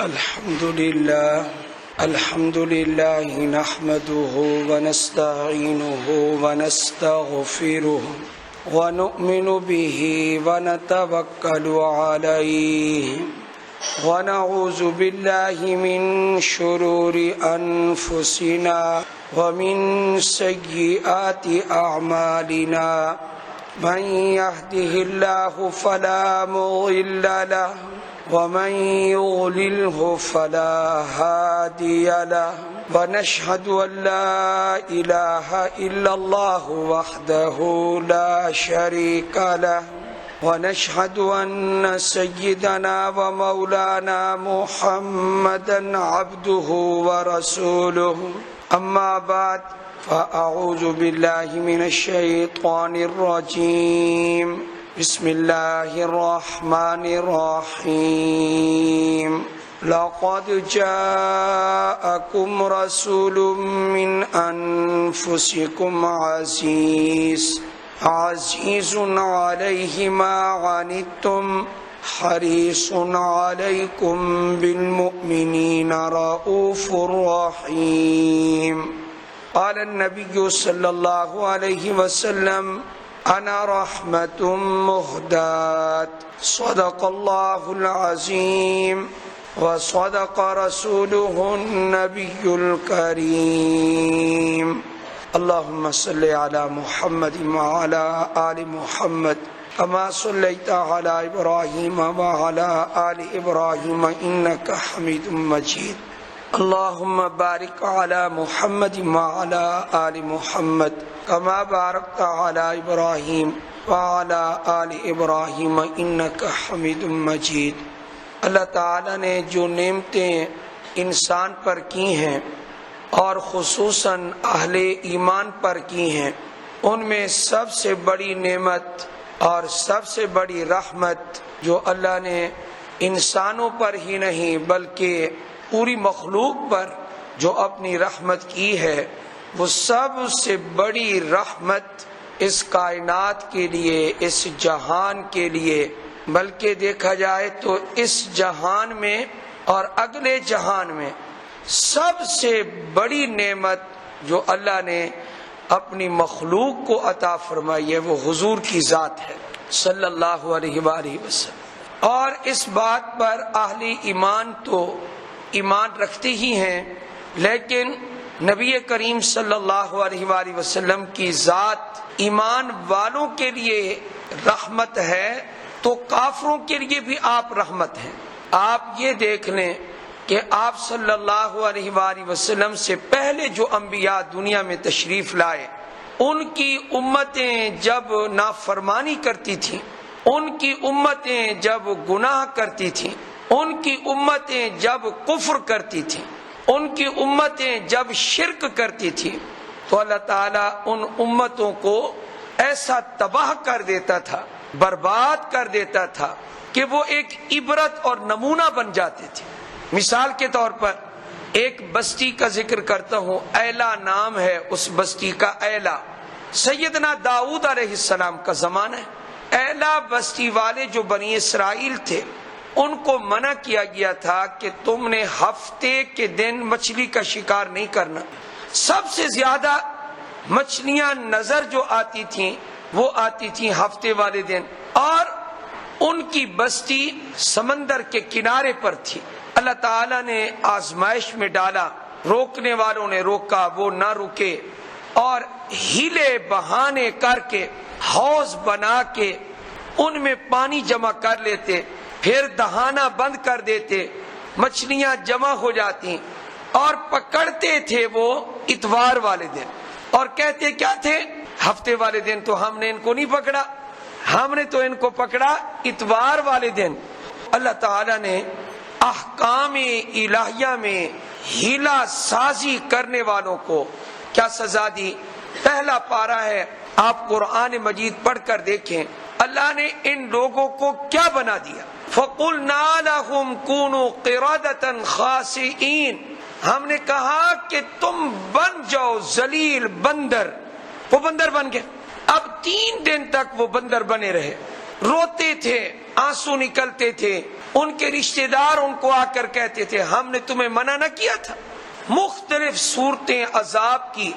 الحمد لله نحمده ونستعينه ونستغفره ونؤمن به ونتوكل عليه ونعوذ بالله من شرور أنفسنا ومن سيئات أعمالنا من يهده الله فلا مضل له ومن يضلله فلا هادي له ونشهد أن لا إله إلا الله وحده لا شريك له ونشهد أن سيدنا ومولانا محمدا عبده ورسوله أما بعد فأعوذ بالله من الشيطان الرجيم بسم الله الرحمن الرحيم لقد جاءكم رسول من أنفسكم عزيز عليه ما عنتم حريص عليكم بالمؤمنين رؤوف رحيم قال النبي صلى الله عليه وسلم أنا رحمة مهداة صدق الله العظيم وصدق رسوله النبي الكريم اللهم صل على محمد وعلى آل محمد كما صليت على إبراهيم وعلى آل إبراهيم إنك حميد مجيد اللهم بارك على محمد وعلى آل محمد كما باركت على إبراهيم وعلى آل إبراهيم إنك حميد مجيد۔ اللہ تعالیٰ نے جو نعمتیں انسان پر کی ہیں اور خصوصاً اہل ایمان پر کی ہیں، ان میں سب سے بڑی نعمت اور سب سے بڑی رحمت جو اللہ نے انسانوں پر ہی نہیں بلکہ پوری مخلوق پر جو اپنی رحمت کی ہے، وہ سب سے بڑی رحمت اس کائنات کے لیے، اس جہان کے لیے، بلکہ دیکھا جائے تو اس جہان میں اور اگلے جہان میں سب سے بڑی نعمت جو اللہ نے اپنی مخلوق کو عطا فرمائی ہے وہ حضور کی ذات ہے صلی اللہ علیہ وآلہ وسلم۔ اور اس بات پر اہل ایمان تو ایمان رکھتے ہی ہیں، لیکن نبی کریم صلی اللہ علیہ وآلہ وسلم کی ذات ایمان والوں کے لیے رحمت ہے تو کافروں کے لیے بھی آپ رحمت ہیں۔ آپ یہ دیکھ لیں کہ آپ صلی اللہ علیہ وآلہ وسلم سے پہلے جو انبیاء دنیا میں تشریف لائے، ان کی امتیں جب نافرمانی کرتی تھیں، ان کی امتیں جب گناہ کرتی تھیں، ان کی امتیں جب کفر کرتی تھیں، ان کی امتیں جب شرک کرتی تھیں، تو اللہ تعالیٰ ان امتوں کو ایسا تباہ کر دیتا تھا، برباد کر دیتا تھا کہ وہ ایک عبرت اور نمونہ بن جاتے تھے۔ مثال کے طور پر ایک بستی کا ذکر کرتا ہوں، ایلا نام ہے اس بستی کا، ایلا سیدنا داؤد علیہ السلام کا زمانہ ہے۔ ایلا بستی والے جو بنی اسرائیل تھے، ان کو منع کیا گیا تھا کہ تم نے ہفتے کے دن مچھلی کا شکار نہیں کرنا۔ سب سے زیادہ مچھلیاں نظر جو آتی تھیں وہ آتی تھیں ہفتے والے دن، اور ان کی بستی سمندر کے کنارے پر تھی۔ اللہ تعالیٰ نے آزمائش میں ڈالا، روکنے والوں نے روکا، وہ نہ رکے، اور ہیلے بہانے کر کے حوض بنا کے ان میں پانی جمع کر لیتے، پھر دہانا بند کر دیتے، مچھلیاں جمع ہو جاتی، اور پکڑتے تھے وہ اتوار والے دن، اور کہتے کیا تھے، ہفتے والے دن تو ہم نے ان کو نہیں پکڑا، ہم نے تو ان کو پکڑا اتوار والے دن۔ اللہ تعالیٰ نے احکام الہیہ میں ہیلا سازی کرنے والوں کو کیا سزا دی؟ پہلا پارہ ہے، آپ قرآن مجید پڑھ کر دیکھیں، اللہ نے ان لوگوں کو کیا بنا دیا؟ فَقُلْنَا لَهُمْ كُونُوا قِرَدَةً خَاسِئِينَ، ہم نے کہا کہ تم بن جاؤ ذلیل بندر، وہ بندر بن گئے۔ اب 3 دن تک وہ بندر بنے رہے، روتے تھے، آنسو نکلتے تھے، ان کے رشتہ دار ان کو آ کر کہتے تھے ہم نے تمہیں منع نہ کیا تھا۔ مختلف صورتیں عذاب کی،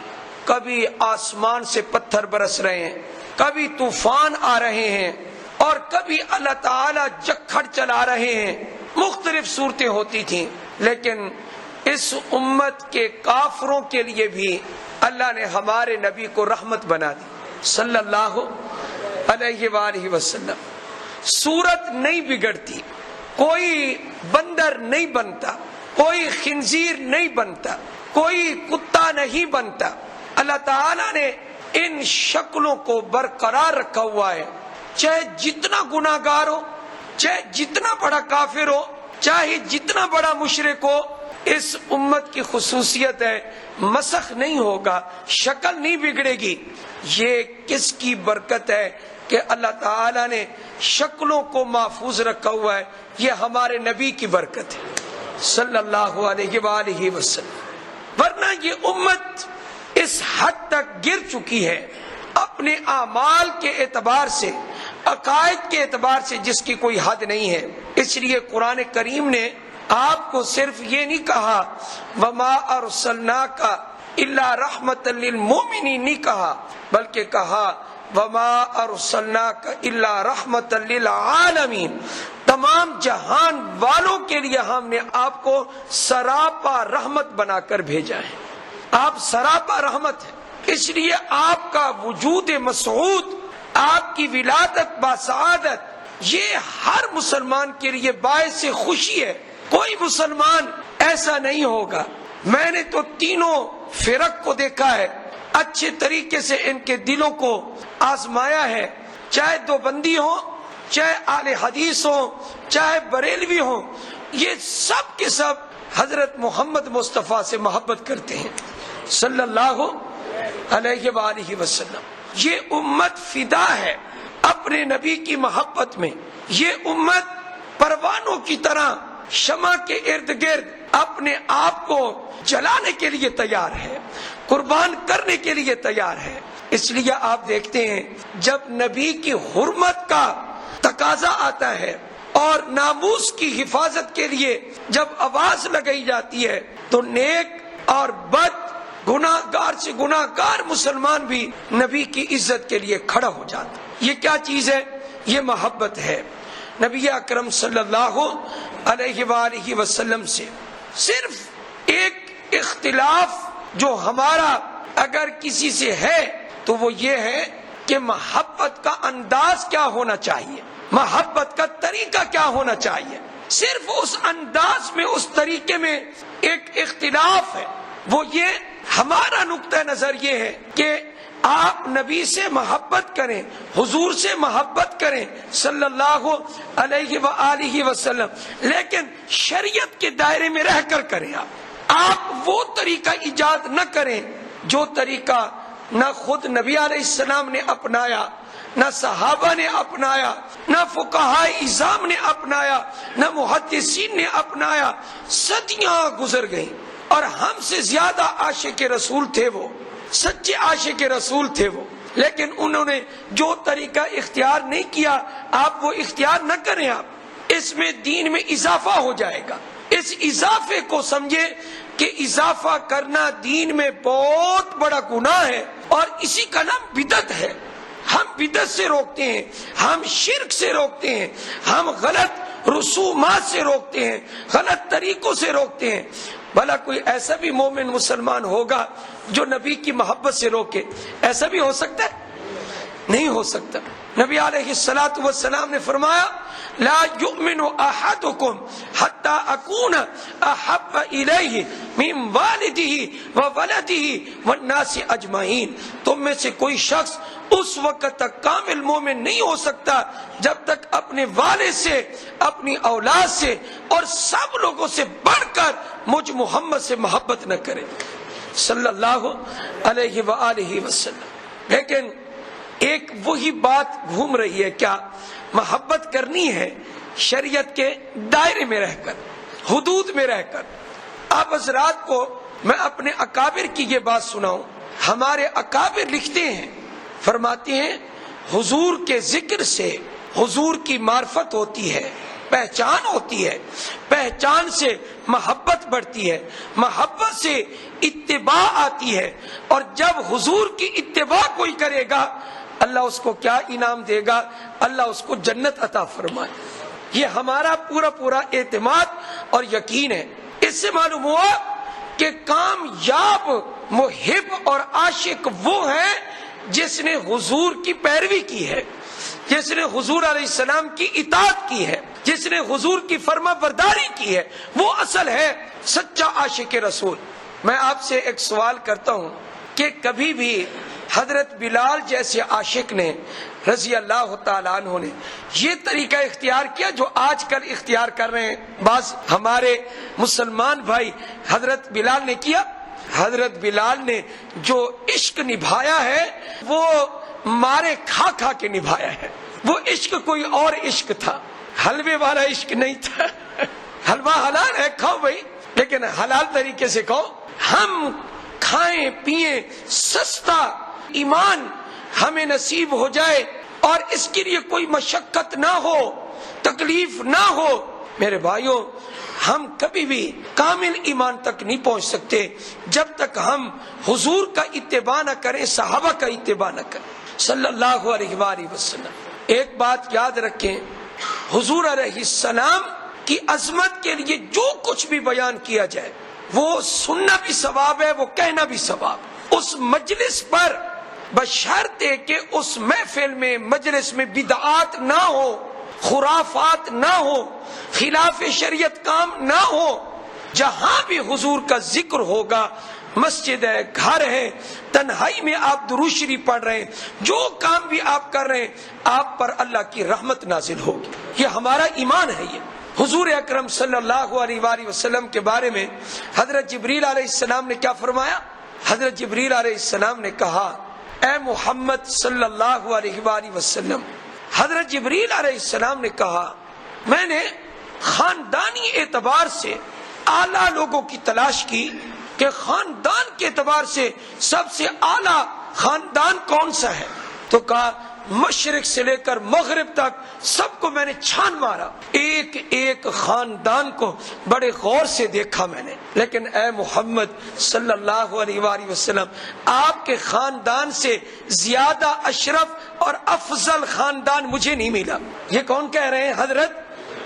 کبھی آسمان سے پتھر برس رہے ہیں، کبھی طوفان آ رہے ہیں، اور کبھی اللہ تعالی جکھڑ چلا رہے ہیں، مختلف صورتیں ہوتی تھیں، لیکن اس امت کے کافروں کے لیے بھی اللہ نے ہمارے نبی کو رحمت بنا دی صلی اللہ علیہ وآلہ وسلم۔ صورت نہیں بگڑتی، کوئی بندر نہیں بنتا، کوئی خنزیر نہیں بنتا، کوئی کتا نہیں بنتا۔ اللہ تعالیٰ نے ان شکلوں کو برقرار رکھا ہوا ہے، چاہے جتنا گناہ گار ہو، چاہے جتنا بڑا کافر ہو، چاہے جتنا بڑا مشرک ہو، اس امت کی خصوصیت ہے مسخ نہیں ہوگا، شکل نہیں بگڑے گی۔ یہ کس کی برکت ہے کہ اللہ تعالیٰ نے شکلوں کو محفوظ رکھا ہوا ہے؟ یہ ہمارے نبی کی برکت ہے صلی اللہ علیہ وآلہ وسلم۔ ورنہ یہ امت اس حد تک گر چکی ہے اپنے اعمال کے اعتبار سے، عقائد کے اعتبار سے، جس کی کوئی حد نہیں ہے۔ اس لیے قرآن کریم نے آپ کو صرف یہ نہیں کہا وما ارسلناک الا رحمۃ للمؤمنین نہیں کہا، بلکہ کہا وما ارسلناک الا رحمۃ للعالمین، تمام جہان والوں کے لیے ہم نے آپ کو سراپا رحمت بنا کر بھیجا ہے۔ آپ سراپا رحمت ہیں، اس لیے آپ کا وجود مسعود، آپ کی ولادت باسعادت، یہ ہر مسلمان کے لیے باعث خوشی ہے۔ کوئی مسلمان ایسا نہیں ہوگا۔ میں نے تو تینوں فرق کو دیکھا ہے، اچھے طریقے سے ان کے دلوں کو آزمایا ہے، چاہے دو بندی ہو، چاہے اہل حدیث ہو، چاہے بریلوی ہو، یہ سب کے سب حضرت محمد مصطفیٰ سے محبت کرتے ہیں صلی اللہ علیہ وآلہ وسلم۔ یہ امت فدا ہے اپنے نبی کی محبت میں۔ یہ امت پروانوں کی طرح شمع کے ارد گرد اپنے آپ کو جلانے کے لیے تیار ہے، قربان کرنے کے لیے تیار ہے۔ اس لیے آپ دیکھتے ہیں جب نبی کی حرمت کا تقاضا آتا ہے اور ناموس کی حفاظت کے لیے جب آواز لگائی جاتی ہے تو نیک اور بد، گناہ گار سے گناہ گار مسلمان بھی نبی کی عزت کے لیے کھڑا ہو جاتا۔ یہ کیا چیز ہے؟ یہ محبت ہے نبی اکرم صلی اللہ علیہ وآلہ وسلم سے۔ صرف ایک اختلاف جو ہمارا اگر کسی سے ہے تو وہ یہ ہے کہ محبت کا انداز کیا ہونا چاہیے، محبت کا طریقہ کیا ہونا چاہیے۔ صرف اس انداز میں، اس طریقے میں ایک اختلاف ہے۔ وہ یہ ہمارا نقطہ نظر یہ ہے کہ آپ نبی سے محبت کریں، حضور سے محبت کریں صلی اللہ علیہ وآلہ وسلم، لیکن شریعت کے دائرے میں رہ کر کریں۔ آپ وہ طریقہ ایجاد نہ کریں جو طریقہ نہ خود نبی علیہ السلام نے اپنایا، نہ صحابہ نے اپنایا، نہ فقہائے اعظام نے اپنایا، نہ محدثین نے اپنایا۔ صدیاں گزر گئیں اور ہم سے زیادہ عاشق رسول تھے، وہ سچے عاشق رسول تھے وہ، لیکن انہوں نے جو طریقہ اختیار نہیں کیا، آپ وہ اختیار نہ کریں۔ آپ اس میں دین میں اضافہ ہو جائے گا۔ اس اضافے کو سمجھے کہ اضافہ کرنا دین میں بہت بڑا گناہ ہے، اور اسی کا نام بدعت ہے۔ ہم بدعت سے روکتے ہیں، ہم شرک سے روکتے ہیں، ہم غلط رسومات سے روکتے ہیں، غلط طریقوں سے روکتے ہیں۔ بھلا کوئی ایسا بھی مومن مسلمان ہوگا جو نبی کی محبت سے روکے؟ ایسا بھی ہو سکتا ہے؟ نہیں ہو سکتا۔ نبی علیہ الصلوۃ والسلام نے فرمایا لا یؤمن احدکم حتی اکون احب الیہ من والدہ وولدہ والناس اجمعین، تم میں سے کوئی شخص اس وقت تک کامل مومن نہیں ہو سکتا جب تک اپنے والد سے، اپنی اولاد سے اور سب لوگوں سے بڑھ کر مجھ محمد سے محبت نہ کرے صلی اللہ علیہ وآلہ وسلم۔ لیکن ایک وہی بات گھوم رہی ہے، کیا محبت کرنی ہے شریعت کے دائرے میں رہ کر، حدود میں رہ کر۔ آپ حضرات کو میں اپنے اکابر کی یہ بات سناؤں۔ ہمارے اکابر لکھتے ہیں، فرماتے ہیں حضور کے ذکر سے حضور کی معرفت ہوتی ہے، پہچان ہوتی ہے، پہچان سے محبت بڑھتی ہے، محبت سے اتباع آتی ہے، اور جب حضور کی اتباع کوئی کرے گا اللہ اس کو کیا انعام دے گا؟ اللہ اس کو جنت عطا فرمائے۔ یہ ہمارا پورا اعتماد اور یقین ہے۔ اس سے معلوم ہوا کہ کامیاب محب اور عاشق وہ ہے جس نے حضور کی پیروی کی ہے، جس نے حضور علیہ السلام کی اطاعت کی ہے، جس نے حضور کی فرما برداری کی ہے، وہ اصل ہے سچا عاشق رسول۔ میں آپ سے ایک سوال کرتا ہوں کہ کبھی بھی حضرت بلال جیسے عاشق نے رضی اللہ تعالیٰ عنہ نے یہ طریقہ اختیار کیا جو آج کل اختیار کر رہے ہیں بعض ہمارے مسلمان بھائی؟ حضرت بلال نے کیا؟ حضرت بلال نے جو عشق نبھایا ہے وہ مارے کھا کھا کے نبھایا ہے۔ وہ عشق کوئی اور عشق تھا، حلوے والا عشق نہیں تھا۔ حلوہ حلال ہے، کھاؤ بھائی، لیکن حلال طریقے سے کھاؤ۔ ہم کھائیں پیئیں، سستا ایمان ہمیں نصیب ہو جائے اور اس کے لیے کوئی مشقت نہ ہو، تکلیف نہ ہو۔ میرے بھائیوں، ہم کبھی بھی کامل ایمان تک نہیں پہنچ سکتے جب تک ہم حضور کا اتباع نہ کریں، صحابہ کا اتباع نہ کریں صلی اللہ علیہ وآلہ وسلم۔ ایک بات یاد رکھیں، حضور علیہ السلام کی عظمت کے لیے جو کچھ بھی بیان کیا جائے وہ سننا بھی ثواب ہے، وہ کہنا بھی ثواب۔ اس مجلس پر بشرطے کہ اس محفل میں مجلس میں بدعات نہ ہو، خرافات نہ ہو، خلاف شریعت کام نہ ہو۔ جہاں بھی حضور کا ذکر ہوگا، مسجد ہے، گھر ہے، تنہائی میں آپ درود شریف پڑھ رہے ہیں، جو کام بھی آپ کر رہے ہیں آپ پر اللہ کی رحمت نازل ہوگی۔ یہ ہمارا ایمان ہے۔ یہ حضور اکرم صلی اللہ علیہ وآلہ وسلم کے بارے میں حضرت جبریل علیہ السلام نے کیا فرمایا؟ حضرت جبریل علیہ السلام نے کہا، اے محمد صلی اللہ علیہ وآلہ وسلم، حضرت جبریل علیہ السلام نے کہا میں نے خاندانی اعتبار سے اعلیٰ لوگوں کی تلاش کی کہ خاندان کے اعتبار سے سب سے اعلیٰ خاندان کون سا ہے؟ تو کہا مشرق سے لے کر مغرب تک سب کو میں نے چھان مارا، ایک ایک خاندان کو بڑے غور سے دیکھا میں نے، لیکن اے محمد صلی اللہ علیہ وآلہ وسلم، آپ کے خاندان سے زیادہ اشرف اور افضل خاندان مجھے نہیں ملا۔ یہ کون کہہ رہے ہیں؟ حضرت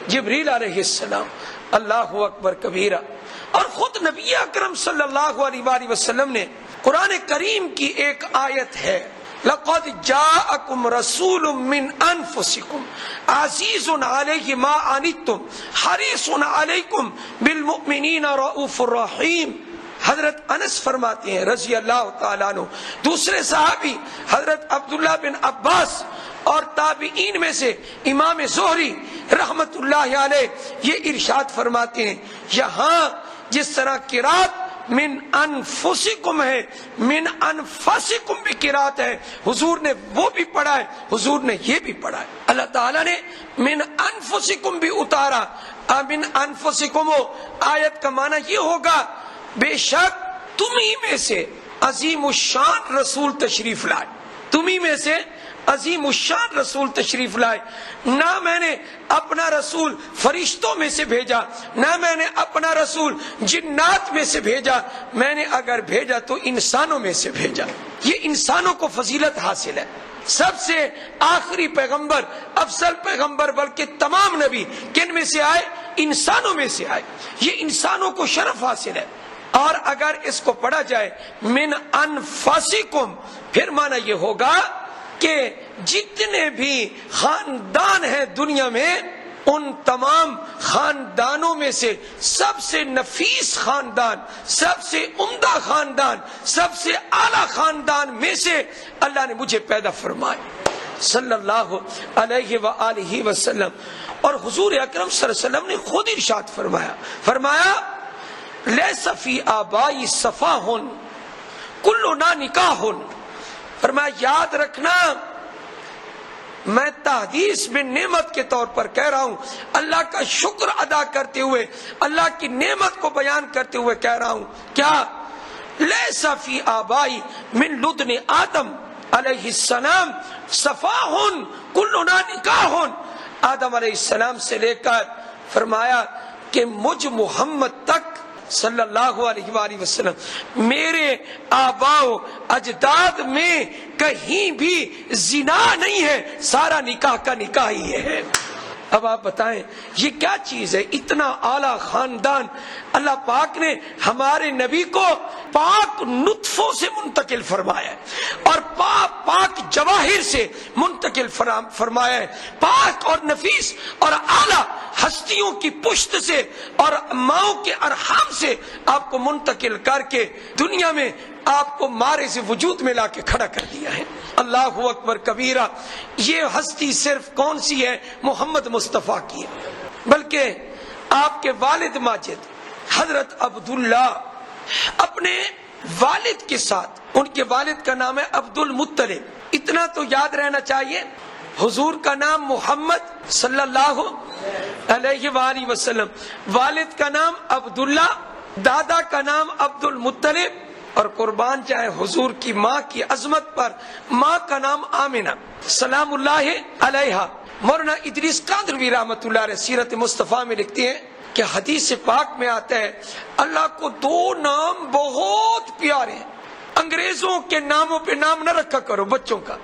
جبریل علیہ السلام۔ اللہ اکبر کبیرہ۔ اور خود نبی اکرم صلی اللہ علیہ وآلہ وسلم نے قرآن کریم کی ایک آیت ہے، لقد جاءکم رسول من انفسکم عزیز علیہ ما عنتم حریص علیکم بالمؤمنین رؤوف الرحیم۔ حضرت انس فرماتے ہیں رضی اللہ تعالیٰ عنہ، دوسرے صحابی حضرت عبداللہ بن عباس اور تابعین میں سے امام زہری رحمت اللہ علیہ یہ ارشاد فرماتے ہیں، یہاں جس طرح قرات من انفسکم ہے، من انفسکم بھی قرات ہے، حضور نے وہ بھی پڑھا ہے، حضور نے یہ بھی پڑھا ہے۔ اللہ تعالیٰ نے من انفسکم بھی اتارا۔ من انفسکم آیت کا معنی یہ ہوگا بے شک تمہیں میں سے عظیم الشان رسول تشریف لائے، تمہیں میں سے عظیم الشان رسول تشریف لائے۔ نہ میں نے اپنا رسول فرشتوں میں سے بھیجا، نہ میں نے اپنا رسول جنات میں سے بھیجا، میں نے اگر بھیجا تو انسانوں میں سے بھیجا۔ یہ انسانوں کو فضیلت حاصل ہے۔ سب سے آخری پیغمبر، افضل پیغمبر بلکہ تمام نبی کن میں سے آئے؟ انسانوں میں سے آئے۔ یہ انسانوں کو شرف حاصل ہے۔ اور اگر اس کو پڑھا جائے من انفسکم، پھر معنی یہ ہوگا کہ جتنے بھی خاندان ہیں دنیا میں ان تمام خاندانوں میں سے سب سے نفیس خاندان، سب سے عمدہ خاندان، سب سے اعلیٰ خاندان میں سے اللہ نے مجھے پیدا فرمایا صلی اللہ علیہ وآلہ وسلم۔ اور حضور اکرم صلی اللہ علیہ وسلم نے خود ارشاد فرمایا لیس فی آبائی صفاح کلنا نکاح۔ فرمایا یاد رکھنا، میں تحدیث بن نعمت کے طور پر کہہ رہا ہوں، اللہ کا شکر ادا کرتے ہوئے، اللہ کی نعمت کو بیان کرتے ہوئے کہہ رہا ہوں، کیا لیس فی آبائی من لدن آدم علیہ السلام صفاہن کلنا نکاحن، آدم علیہ السلام سے لے کر فرمایا کہ مجھ محمد تک صلی اللہ علیہ وآلہ وسلم میرے آباؤ اجداد میں کہیں بھی زنا نہیں ہے، سارا نکاح کا نکاح ہی ہے۔ اب آپ بتائیں یہ کیا چیز ہے؟ اتنا اعلیٰ خاندان اللہ پاک نے ہمارے نبی کو پاک نطفوں سے منتقل فرمایا ہے اور پاک جواہر سے منتقل فرمایا ہے، پاک اور نفیس اور اعلیٰ ہستیوں کی پشت سے اور ماؤں کے ارحام سے آپ کو منتقل کر کے دنیا میں آپ کو مارے سے وجود میں لا کے کھڑا کر دیا ہے۔ اللہ اکبر کبیرہ۔ یہ ہستی صرف کون سی ہے؟ محمد مصطفیٰ کی ہے، بلکہ آپ کے والد ماجد حضرت عبداللہ اپنے والد کے ساتھ، ان کے والد کا نام ہے عبد المطلب، اتنا تو یاد رہنا چاہیے، حضور کا نام محمد صلی اللہ علیہ وآلہ وسلم، والد کا نام عبداللہ، دادا کا نام عبد المطلب، اور قربان چاہے حضور کی ماں کی عظمت پر، ماں کا نام آمنہ سلام اللہ علیہا۔ مولانا ادریس قادری رحمۃ اللہ علیہ سیرت مصطفیٰ میں لکھتے ہیں کہ حدیث پاک میں آتا ہے اللہ کو دو نام بہت پیارے ہیں، انگریزوں کے ناموں پہ نام نہ رکھا کرو بچوں کا۔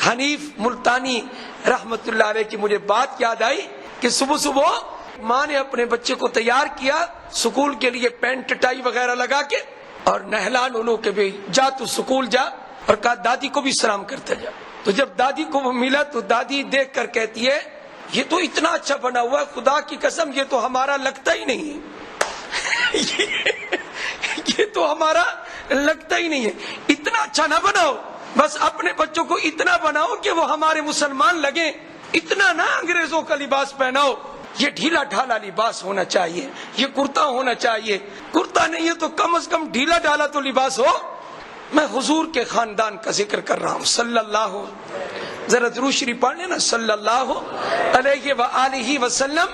حنیف ملتانی رحمۃ اللہ علیہ کی مجھے بات یاد آئی کہ صبح صبح ماں نے اپنے بچے کو تیار کیا سکول کے لیے، پینٹ ٹائی وغیرہ لگا کے، اور نہلان انہوں کے بھی جا تو سکول جا، اور کہا دادی کو بھی سلام کرتا جا۔ تو جب دادی کو وہ ملا تو دادی دیکھ کر کہتی ہے یہ تو اتنا اچھا بنا ہوا ہے، خدا کی قسم یہ تو ہمارا لگتا ہی نہیں ہے یہ تو ہمارا لگتا ہی نہیں ہے، اتنا اچھا نہ بناؤ، بس اپنے بچوں کو اتنا بناؤ کہ وہ ہمارے مسلمان لگیں، اتنا نہ انگریزوں کا لباس پہناؤ، یہ ڈھیلا ڈھالا لباس ہونا چاہیے، یہ کرتا ہونا چاہیے، کرتا نہیں ہے تو کم از کم ڈھیلا ڈھالا تو لباس ہو۔ میں حضور کے خاندان کا ذکر کر رہا ہوں صلی اللہ، ذرا درود شریف پڑھ لینا صلی اللہ علیہ وآلہ وسلم۔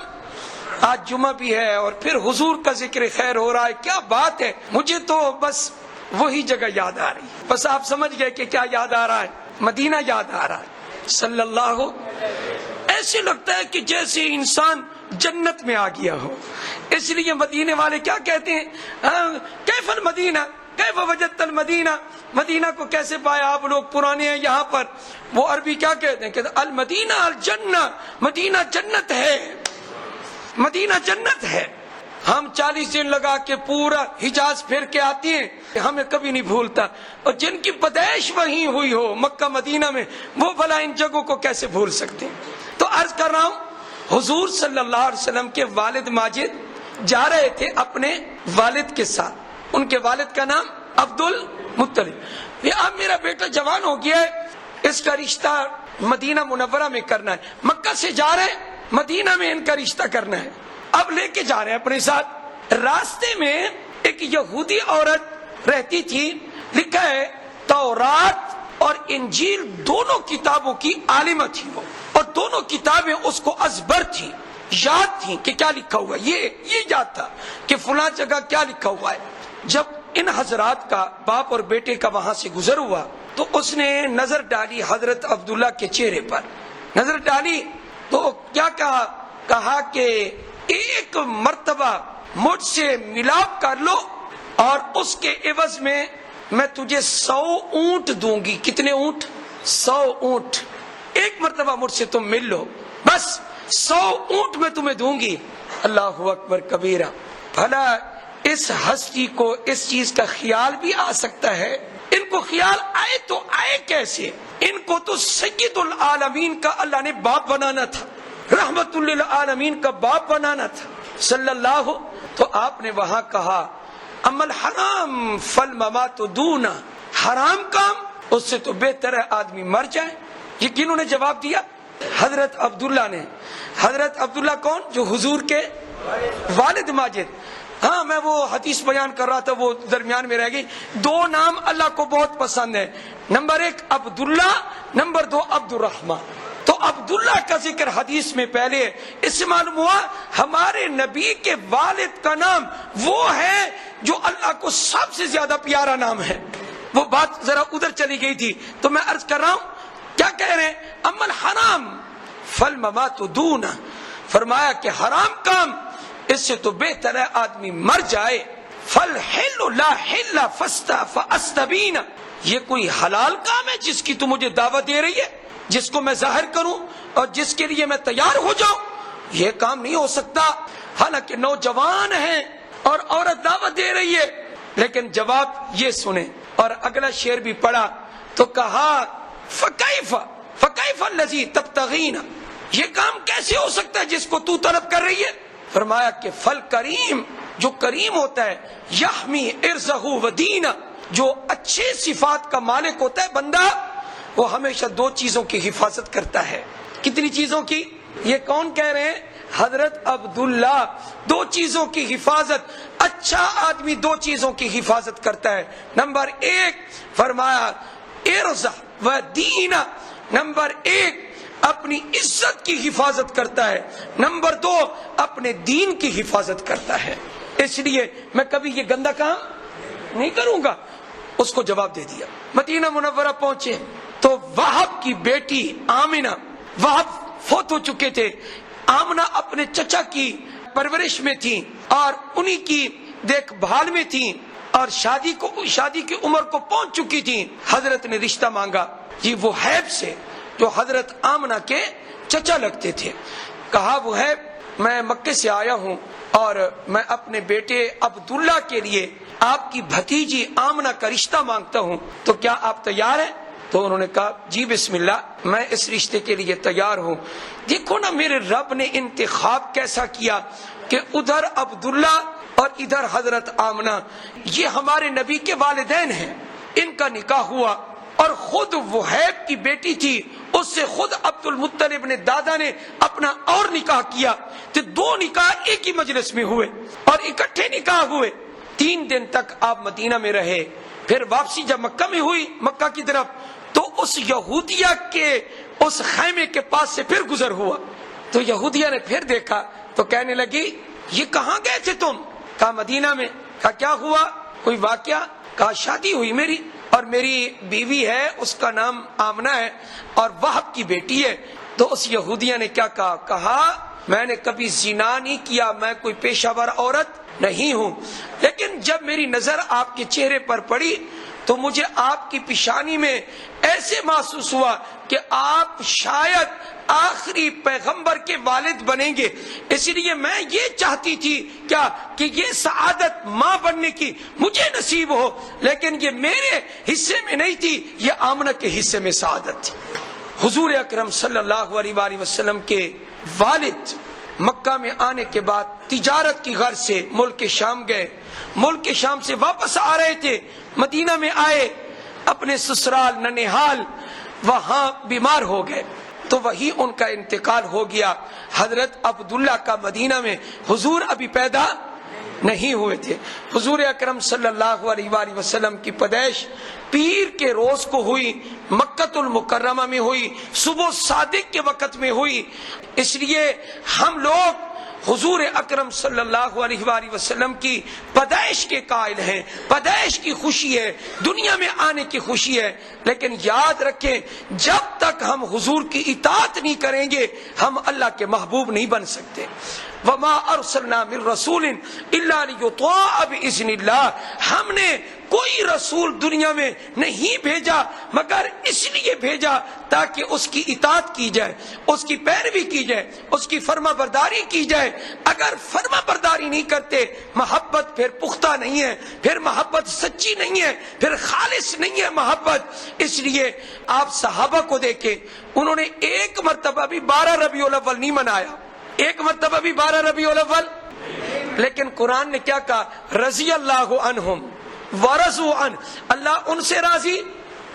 آج جمعہ بھی ہے اور پھر حضور کا ذکر خیر ہو رہا ہے، کیا بات ہے۔ مجھے تو بس وہی جگہ یاد آ رہی ہے، بس آپ سمجھ گئے کہ کیا یاد آ رہا ہے؟ مدینہ یاد آ رہا ہے صلی اللہ۔ ایسے لگتا ہے کہ جیسے انسان جنت میں آ گیا ہو، اس لیے مدینے والے کیا کہتے ہیں؟ کیف المدینہ، کیف وجدت المدینہ، مدینہ کو کیسے پایا آپ لوگ؟ پرانے ہیں یہاں پر، وہ عربی کیا کہتے ہیں کہ المدینہ الجنہ، مدینہ جنت ہے، مدینہ جنت ہے۔ ہم 40 دن لگا کے پورا حجاز پھر کے آتی ہیں، ہمیں کبھی نہیں بھولتا، اور جن کی پیدائش وہیں ہوئی ہو مکہ مدینہ میں، وہ بھلا ان جگہوں کو کیسے بھول سکتے ہیں؟ تو عرض کر رہا ہوں حضور صلی اللہ علیہ وسلم کے والد ماجد جا رہے تھے اپنے والد کے ساتھ، ان کے والد کا نام عبد المطلب۔ اب میرا بیٹا جوان ہو گیا ہے، اس کا رشتہ مدینہ منورہ میں کرنا ہے، مکہ سے جا رہے مدینہ میں ان کا رشتہ کرنا ہے، اب لے کے جا رہے ہیں اپنے ساتھ۔ راستے میں ایک یہودی عورت رہتی تھی، لکھا ہے تورات اور انجیل دونوں کتابوں کی عالمہ تھی وہ، اور دونوں کتابیں اس کو ازبر تھی، یاد تھی کہ کیا لکھا ہوا ہے، یہ یاد تھا کہ فلاں جگہ کیا لکھا ہوا ہے۔ جب ان حضرات کا باپ اور بیٹے کا وہاں سے گزر ہوا تو اس نے نظر ڈالی حضرت عبداللہ کے چہرے پر، نظر ڈالی تو کیا کہا کہ ایک مرتبہ مجھ سے ملاپ کر لو اور اس کے عوض میں تجھے 100 اونٹ دوں گی۔ کتنے اونٹ؟ 100 اونٹ۔ ایک مرتبہ مجھ سے تم مل لو، بس 100 اونٹ میں تمہیں دوں گی۔ اللہ اکبر کبیرہ۔ بھلا اس ہستی کو اس چیز کا خیال بھی آ سکتا ہے؟ ان کو خیال آئے تو آئے کیسے؟ ان کو تو سید العالمین کا اللہ نے باپ بنانا تھا، رحمت للعالمین کا باپ بنانا تھا صلی اللہ۔ تو آپ نے وہاں کہا اما الحرام فالممات دونا، حرام کام اس سے تو بہتر ہے آدمی مر جائے۔ یہ کنہوں نے جواب دیا؟ حضرت عبداللہ نے۔ حضرت عبداللہ کون؟ جو حضور کے والد ماجد۔ ہاں میں وہ حدیث بیان کر رہا تھا، وہ درمیان میں رہ گئی۔ 2 نام اللہ کو بہت پسند ہے، نمبر 1 عبداللہ، نمبر 2 عبد الرحمن۔ تو عبداللہ کا ذکر حدیث میں پہلے، اس سے معلوم ہوا ہمارے نبی کے والد کا نام وہ ہے جو اللہ کو سب سے زیادہ پیارا نام ہے، وہ بات ذرا ادھر چلی گئی تھی تو میں عرض کر رہا ہوں کیا کہہ رہے ہیں؟ اما الحرام فالممات دون، فرمایا کہ حرام کام اس سے تو بہتر ہے آدمی مر جائے. فالحل لا حل فاستبین، یہ کوئی حلال کام ہے جس کی تو مجھے دعوت دے رہی ہے، جس کو میں ظاہر کروں اور جس کے لیے میں تیار ہو جاؤں؟ یہ کام نہیں ہو سکتا. حالانکہ نوجوان ہیں اور عورت دعوت دے رہی ہے، لیکن جواب یہ سنیں. اور اگلا شعر بھی پڑھا تو کہا فکیف الذی تبتغین، یہ کام کیسے ہو سکتا ہے جس کو تو طلب کر رہی ہے؟ فرمایا کہ فل کریم، جو کریم ہوتا ہے، یحمی ارزہ و دینہ، جو اچھے صفات کا مالک ہوتا ہے بندہ، وہ ہمیشہ دو چیزوں کی حفاظت کرتا ہے. کتنی چیزوں کی؟ یہ کون کہہ رہے ہیں؟ حضرت عبداللہ. دو چیزوں کی حفاظت، اچھا آدمی دو چیزوں کی حفاظت کرتا ہے. نمبر ایک فرمایا ارزہ و دینہ، نمبر ایک اپنی عزت کی حفاظت کرتا ہے، نمبر دو اپنے دین کی حفاظت کرتا ہے. اس لیے میں کبھی یہ گندا کام نہیں کروں گا. اس کو جواب دے دیا. مدینہ منورہ پہنچے تو وہب کی بیٹی آمنہ، وہب فوت ہو چکے تھے، آمنہ اپنے چچا کی پرورش میں تھی اور انہی کی دیکھ بھال میں تھی اور شادی کی عمر کو پہنچ چکی تھی. حضرت نے رشتہ مانگا جی وہیب سے، جو حضرت آمنہ کے چچا لگتے تھے. کہا وہیب میں مکے سے آیا ہوں اور میں اپنے بیٹے عبداللہ کے لیے آپ کی بھتیجی آمنہ کا رشتہ مانگتا ہوں، تو کیا آپ تیار ہیں؟ تو انہوں نے کہا جی بسم اللہ، میں اس رشتے کے لیے تیار ہوں. دیکھو نا میرے رب نے انتخاب کیسا کیا کہ ادھر عبداللہ اور ادھر حضرت آمنہ، یہ ہمارے نبی کے والدین ہیں، ان کا نکاح ہوا. اور خود وہیب کی بیٹی تھی، اس سے خود عبد المطلب نے دادا نے اپنا اور نکاح کیا. تو دو نکاح ایک ہی مجلس میں ہوئے اور اکٹھے نکاح ہوئے. 3 دن تک آپ مدینہ میں رہے. پھر واپسی جب مکہ میں ہوئی، مکہ کی طرف، تو اس یہودیہ کے اس خیمے کے پاس سے پھر گزر ہوا. تو یہودیہ نے پھر دیکھا تو کہنے لگی یہ کہاں گئے تھے تم؟ کہا مدینہ میں. کہا کیا ہوا؟ کوئی واقعہ؟ کہا شادی ہوئی میری اور میری بیوی ہے، اس کا نام آمنہ ہے اور وہب کی بیٹی ہے. تو اس یہودیہ نے کیا کہا؟ کہا میں نے کبھی زنا نہیں کیا، میں کوئی پیشہ ور عورت نہیں ہوں، لیکن جب میری نظر آپ کے چہرے پر پڑی تو مجھے آپ کی پیشانی میں ایسے محسوس ہوا کہ آپ شاید آخری پیغمبر کے والد بنیں گے. اس لیے میں یہ چاہتی تھی کیا کہ یہ سعادت ماں بننے کی مجھے نصیب ہو، لیکن یہ میرے حصے میں نہیں تھی، یہ آمنہ کے حصے میں سعادت تھی. حضور اکرم صلی اللہ علیہ وآلہ وسلم کے والد مکہ میں آنے کے بعد تجارت کی غرض سے ملک شام گئے. ملک شام سے واپس آ رہے تھے، مدینہ میں آئے، اپنے سسرال ننہال، وہاں بیمار ہو گئے تو وہی ان کا انتقال ہو گیا. حضرت عبداللہ کا مدینہ میں حضور ابھی پیدا نہیں ہوئے تھے. حضور اکرم صلی اللہ علیہ وآلہ وسلم کی پیدائش پیر کے روز کو ہوئی، مکۃ المکرمہ میں ہوئی، صبح صادق کے وقت میں ہوئی. اس لیے ہم لوگ حضور اکرم صلی اللہ علیہ وآلہ وسلم کی پیدائش کے قائل ہیں. پیدائش کی خوشی ہے، دنیا میں آنے کی خوشی ہے، لیکن یاد رکھیں جب تک ہم حضور کی اطاعت نہیں کریں گے ہم اللہ کے محبوب نہیں بن سکتے. وما ارسلنا من رسول الا لیطاع باذن اللہ، ہم نے کوئی رسول دنیا میں نہیں بھیجا مگر اس لیے بھیجا تاکہ اس کی اطاعت کی جائے، اس کی پیروی کی جائے، اس کی فرما برداری کی جائے. اگر فرما برداری نہیں کرتے محبت پھر پختہ نہیں ہے، پھر محبت سچی نہیں ہے، پھر خالص نہیں ہے محبت. اس لیے آپ صحابہ کو دیکھیں، انہوں نے ایک مرتبہ بھی 12 ربیع الاول نہیں منایا، ایک مرتبہ بھی 12 ربیع الاول. لیکن قرآن نے کیا کہا؟ رضی اللہ عنہم ورضوا عنہ، اللہ ان سے راضی،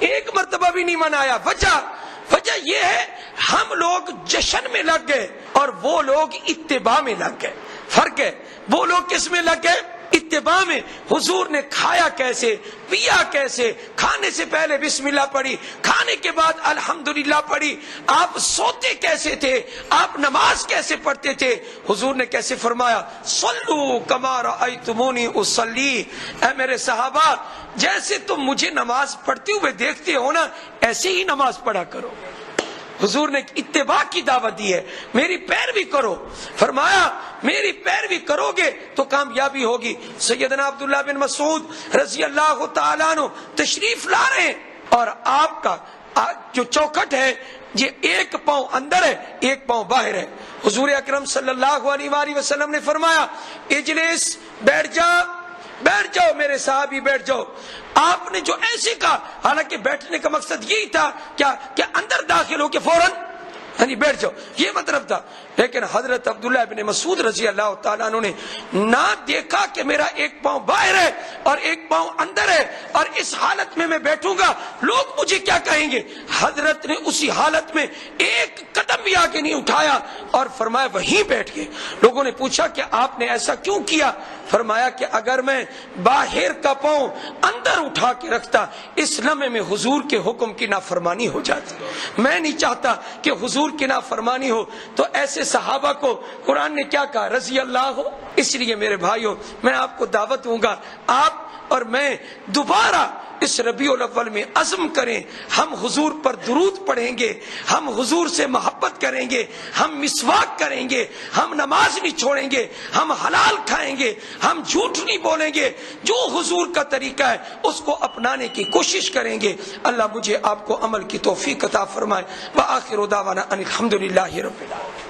ایک مرتبہ بھی نہیں منایا. وجہ یہ ہے ہم لوگ جشن میں لگ گئے اور وہ لوگ اتباع میں لگ گئے. فرق ہے، وہ لوگ کس میں لگ گئے؟ اتباع میں حضور نے کھایا کیسے، پیا کیسے، کھانے سے پہلے بسم اللہ پڑھی، کھانے کے بعد الحمدللہ پڑھی، آپ سوتے کیسے تھے، آپ نماز کیسے پڑھتے تھے، حضور نے کیسے فرمایا صلو کما رأیتمونی اصلی، اے میرے صحابہ جیسے تم مجھے نماز پڑھتے ہوئے دیکھتے ہو نا ایسے ہی نماز پڑھا کرو۔ حضور نے اتباع کی دعوت دی ہے، میری پیروی کرو، فرمایا میری پیروی کرو گے تو کامیابی ہوگی۔ سیدنا عبداللہ بن مسعود رضی اللہ تعالیٰ عنہ تشریف لا رہے ہیں اور آپ کا جو چوکھٹ ہے یہ ایک پاؤں اندر ہے ایک پاؤں باہر ہے۔ حضور اکرم صلی اللہ علیہ وآلہ وسلم نے فرمایا اجلس، بیٹھ جاؤ میرے صحابی بیٹھ جاؤ۔ آپ نے جو ایسے کہا، حالانکہ بیٹھنے کا مقصد یہی تھا کہ اندر داخل ہو کے فوراً یعنی بیٹھ جاؤ، یہ مطلب تھا، لیکن حضرت عبداللہ ابن مسعود رضی اللہ تعالیٰ عنہ نے نہ دیکھا کہ میرا ایک پاؤں باہر ہے اور ایک پاؤں اندر ہے اور اس حالت میں بیٹھوں گا لوگ مجھے کیا کہیں گے۔ حضرت نے اسی حالت میں ایک قدم بھی آگے نہیں اٹھایا اور فرمایا وہیں بیٹھ گئے۔ لوگوں نے پوچھا کہ آپ نے ایسا کیوں کیا؟ فرمایا کہ اگر میں باہر کا پاؤں اندر اٹھا کے رکھتا اس لمحے میں حضور کے حکم کی نافرمانی ہو جاتی، میں نہیں چاہتا کہ حضور کی نافرمانی ہو۔ تو ایسے صحابہ کو قرآن نے کیا کہا؟ رضی اللہ ہو۔ اس لیے میرے بھائیوں میں آپ کو دعوت دوں گا، آپ اور میں دوبارہ اس ربیع الاول میں عزم کریں، ہم حضور پر درود پڑھیں گے، ہم حضور سے محبت کریں گے، ہم مسواک کریں گے، ہم نماز نہیں چھوڑیں گے، ہم حلال کھائیں گے، ہم جھوٹ نہیں بولیں گے، جو حضور کا طریقہ ہے اس کو اپنانے کی کوشش کریں گے۔ اللہ مجھے آپ کو عمل کی توفیق عطا فرمائے۔ وآخر دعوانا ان الحمدللہ رب العالمین۔